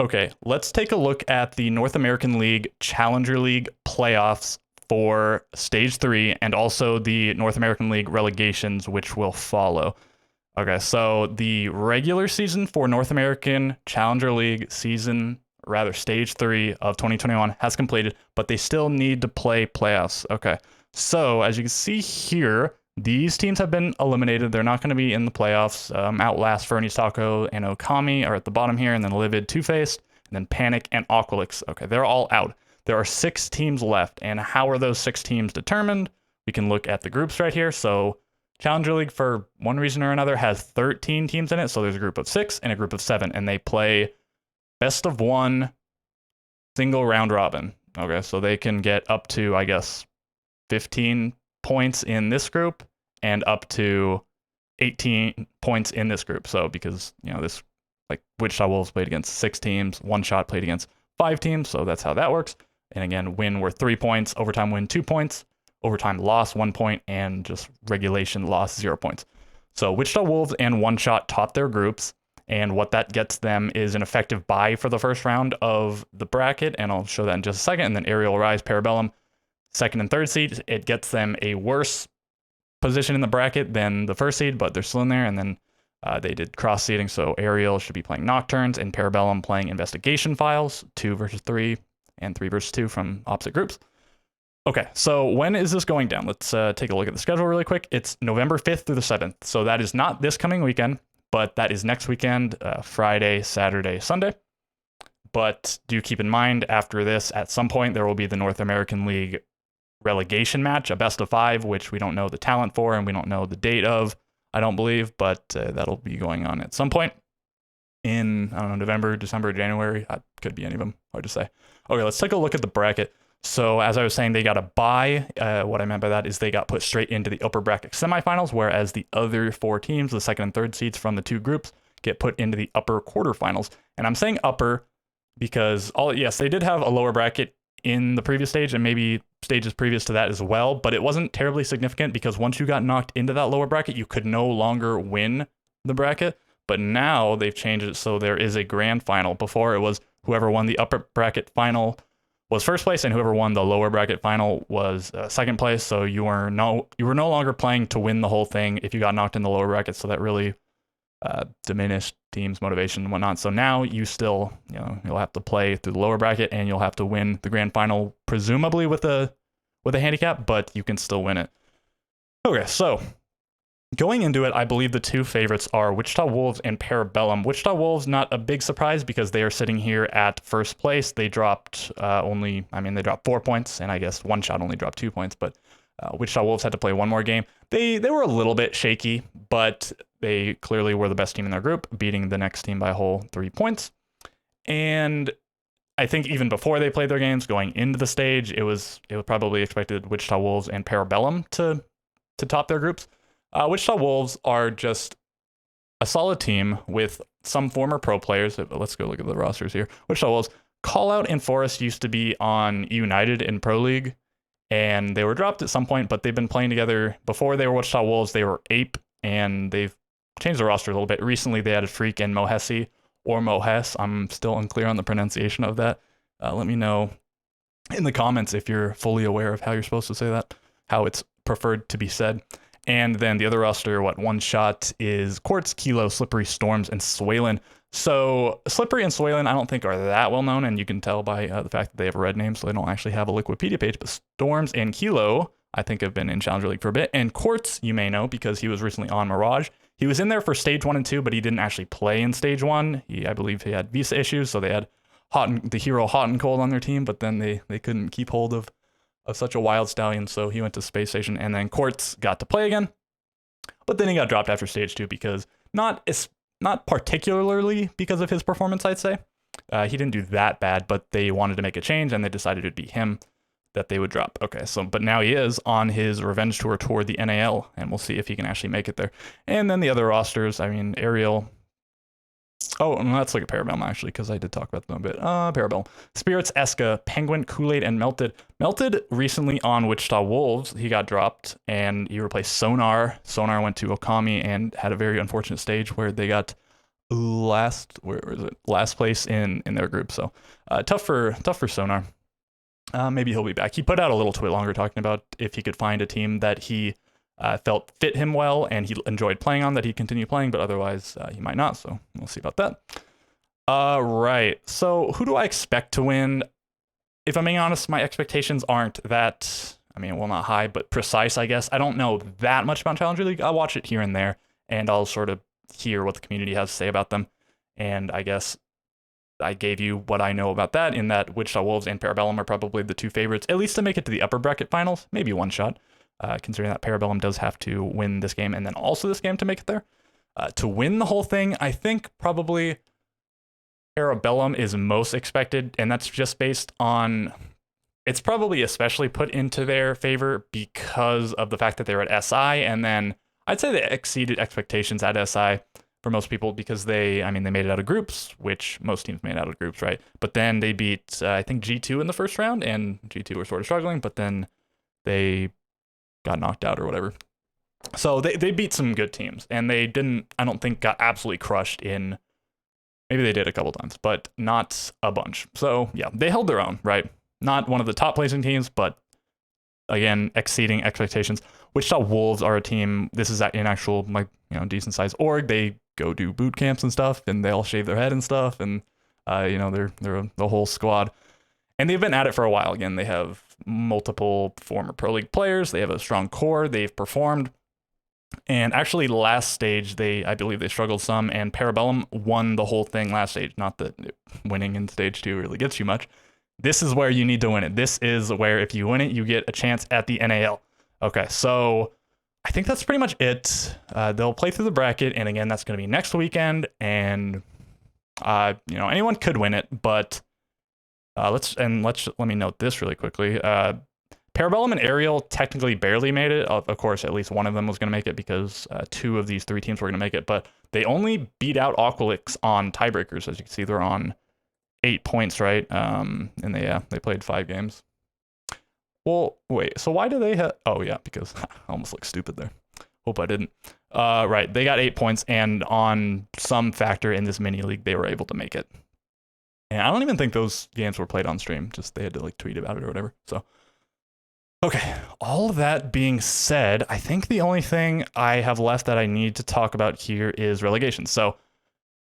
Okay, let's take a look at the North American League Challenger League playoffs for Stage 3 and also the North American League relegations, which will follow. Okay, so the regular season for North American Challenger League Stage 3 of 2021 has completed, but they still need to play playoffs. Okay, so as you can see here, these teams have been eliminated. They're not going to be in the playoffs. Outlast, Fernie's Taco, and Okami are at the bottom here, and then Livid, Two-Faced, and then Panic and Aqualix. Okay, they're all out. There are 6 teams left, and how are those 6 teams determined? We can look at the groups right here. So Challenger League, for one reason or another, has 13 teams in it. So there's a group of 6 and a group of 7, and they play best of 1 single round robin. Okay, so they can get up to, I guess, 15 points in this group and up to 18 points in this group. So because, this, like, Wichita Wolves played against 6 teams, One Shot played against 5 teams, so that's how that works. And again, win were 3 points, overtime win 2 points, overtime loss 1 point, and just regulation loss 0 points. So Wichita Wolves and One Shot top their groups, and what that gets them is an effective bye for the first round of the bracket, and I'll show that in just a second. And then Aerial, Rise, Parabellum, second and third seed. It gets them a worse position in the bracket than the first seed, but they're still in there. And then they did cross seeding, so Aerial should be playing Nocturnes and Parabellum playing Investigation Files, 2 versus 3 and 3 versus 2 from opposite groups. Okay, so when is this going down? Let's take a look at the schedule really quick. It's November 5th through the 7th, so that is not this coming weekend, but that is next weekend, Friday, Saturday, Sunday. But do keep in mind, after this, at some point, there will be the North American League relegation match, a best of 5, which we don't know the talent for and we don't know the date of, I don't believe, but that'll be going on at some point in, I don't know, November, December, January. Could be any of them, hard to say. Okay, let's take a look at the bracket. So as I was saying, they got a bye. What I meant by that is they got put straight into the upper bracket semifinals, whereas the other 4 teams, the second and third seeds from the 2 groups, get put into the upper quarterfinals. And I'm saying upper because, yes, they did have a lower bracket in the previous stage and maybe stages previous to that as well, but it wasn't terribly significant because once you got knocked into that lower bracket, you could no longer win the bracket. But now they've changed it so there is a grand final. Before, it was whoever won the upper bracket final was first place, and whoever won the lower bracket final was second place. So you were no longer playing to win the whole thing if you got knocked in the lower bracket. So that really diminished teams' motivation and whatnot. So now you still, you'll have to play through the lower bracket, and you'll have to win the grand final, presumably with a handicap, but you can still win it. Okay, so going into it, I believe the 2 favorites are Wichita Wolves and Parabellum. Wichita Wolves, not a big surprise because they are sitting here at first place. They dropped they dropped 4 points, and I guess One Shot only dropped 2 points, but Wichita Wolves had to play one more game. They were a little bit shaky, but they clearly were the best team in their group, beating the next team by a whole 3 points. And I think even before they played their games, going into the stage, it was probably expected Wichita Wolves and Parabellum to top their groups. Wichita Wolves are just a solid team with some former pro players. Let's go look at the rosters here. Wichita Wolves, Callout and Forrest used to be on United in Pro League, and they were dropped at some point, but they've been playing together. Before they were Wichita Wolves, they were Ape, and they've changed the roster a little bit. Recently, they added Freak and Mohesi, or Mohes. I'm still unclear on the pronunciation of that. Let me know in the comments if you're fully aware of how you're supposed to say that, how it's preferred to be said. And then the other roster, One Shot, is Quartz, Kilo, Slippery, Storms, and Swaylin. So Slippery and Swaylin I don't think are that well known, and you can tell by the fact that they have a red name, so they don't actually have a Wikipedia page. But Storms and Kilo, I think, have been in Challenger League for a bit. And Quartz, you may know because he was recently on Mirage. He was in there for stage 1 and 2, but he didn't actually play in stage 1. I believe he had visa issues, so they had the hero Hot and Cold on their team, but then they couldn't keep hold of such a wild stallion, so he went to Space Station. And then Quartz got to play again, but then he got dropped after stage 2 because not particularly because of his performance, I'd say. He didn't do that bad, but they wanted to make a change, and they decided it'd be him that they would drop. Okay, but now he is on his revenge tour toward the NAL, and we'll see if he can actually make it there. And then the other rosters, Aerial. Oh, and let's look at Parabellum, actually, because I did talk about them a bit. Parabellum. Spirits, Eska, Penguin, Kool-Aid, and Melted. Melted recently on Wichita Wolves. He got dropped, and he replaced Sonar. Sonar went to Okami and had a very unfortunate stage where they got where was it? Last place in their group. So tough for Sonar. Maybe he'll be back. He put out a little tweet longer talking about if he could find a team that he felt fit him well and he enjoyed playing on, that he'd continue playing, but otherwise he might not. So we'll see about that. Right. So who do I expect to win? If I'm being honest, my expectations aren't that, I mean, well, not high, but precise, I guess. I don't know that much about Challenger League. I'll watch it here and there, and I'll sort of hear what the community has to say about them. And I guess I gave you what I know about that, in that Wichita Wolves and Parabellum are probably the two favorites, at least to make it to the upper bracket finals, maybe one shot, considering that Parabellum does have to win this game and then also this game to make it there. To win the whole thing, I think probably Parabellum is most expected, and that's just based on, it's probably especially put into their favor because of the fact that they're at SI, and then I'd say they exceeded expectations at SI for most people because they made it out of groups, which most teams made out of groups, right? But then they beat, I think, G2 in the first round, and G2 were sort of struggling, but then they got knocked out or whatever. So they beat some good teams, and they didn't, I don't think, got absolutely crushed in, maybe they did a couple times, but not a bunch. So yeah, they held their own, right? Not one of the top placing teams, but again, exceeding expectations. Wichita Wolves are a team, this is an actual, like, decent sized org. They go do boot camps and stuff, and they all shave their head and stuff, and they're the whole squad. And they've been at it for a while. Again, they have multiple former Pro League players. They have a strong core. They've performed. And actually, last stage, I believe they struggled some, and Parabellum won the whole thing last stage. Not that winning in stage 2 really gets you much. This is where you need to win it. This is where, if you win it, you get a chance at the NAL. Okay, so I think that's pretty much it. They'll play through the bracket, and again, that's going to be next weekend, and anyone could win it, but let me note this really quickly. Parabellum and Ariel technically barely made it. Of course, at least one of them was going to make it because 2 of these 3 teams were going to make it, but they only beat out Aqualix on tiebreakers. As you can see, they're on 8 points, right? And they played 5 games. Well, wait, so why do they have, oh yeah, because I almost looked stupid there. Hope I didn't. Right, they got 8 points, and on some factor in this mini league, they were able to make it. And I don't even think those games were played on stream, just they had to like tweet about it or whatever, so. Okay, all of that being said, I think the only thing I have left that I need to talk about here is relegation. So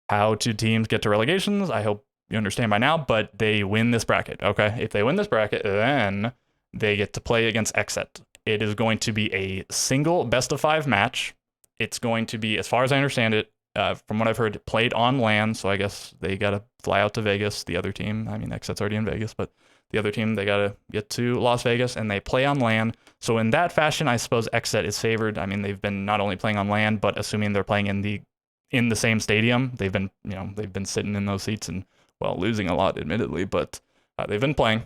how do teams get to relegations? I hope you understand by now, but they win this bracket, okay? If they win this bracket, then they get to play against Exet. It is going to be a single best-of-5 match. It's going to be, as far as I understand it, from what I've heard, played on land, so I guess they got to fly out to Vegas, the other team. I mean, Exet's already in Vegas, but the other team, they got to get to Las Vegas, and they play on land. So in that fashion, I suppose Exet is favored. I mean, they've been not only playing on land, but assuming they're playing in the same stadium, they've been sitting in those seats and, well, losing a lot, admittedly, but they've been playing.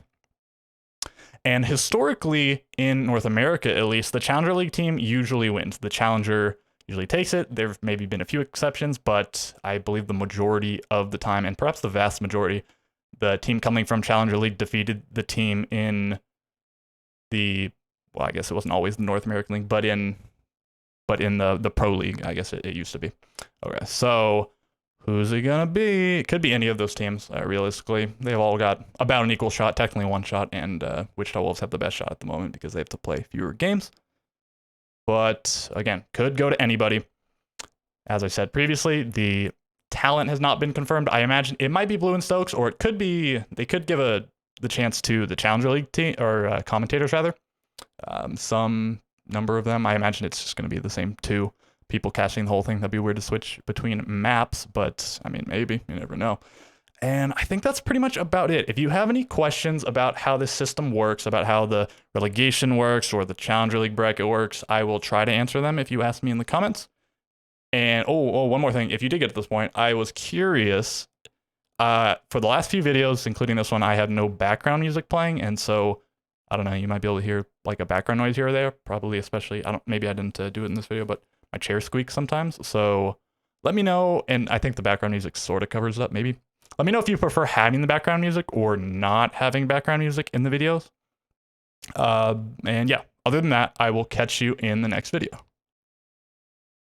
And historically, in North America at least, the Challenger League team usually wins. The Challenger usually takes it. There have maybe been a few exceptions, but I believe the majority of the time, and perhaps the vast majority, the team coming from Challenger League defeated the team in the, well, I guess it wasn't always the North American League, but in the Pro League, I guess it used to be. Okay, so who's it gonna be? It could be any of those teams, realistically. They've all got about an equal shot, technically one shot, and Wichita Wolves have the best shot at the moment because they have to play fewer games. But again, could go to anybody. As I said previously, the talent has not been confirmed. I imagine it might be Blue and Stokes, or it could be, they could give the chance to the Challenger League team, or commentators rather. Some number of them. I imagine it's just going to be the same 2 people casting the whole thing. That'd be weird to switch between maps, but I mean, maybe, you never know. And I think that's pretty much about it. If you have any questions about how this system works, about how the relegation works or the Challenger League bracket works, I will try to answer them if you ask me in the comments. And one more thing, if you did get to this point, I was curious, for the last few videos, including this one, I had no background music playing, and so, I don't know, you might be able to hear like a background noise here or there, probably, especially, maybe I didn't do it in this video, but my chair squeaks sometimes, so let me know, and I think the background music sort of covers it up, maybe. Let me know if you prefer having the background music or not having background music in the videos. And yeah, other than that, I will catch you in the next video.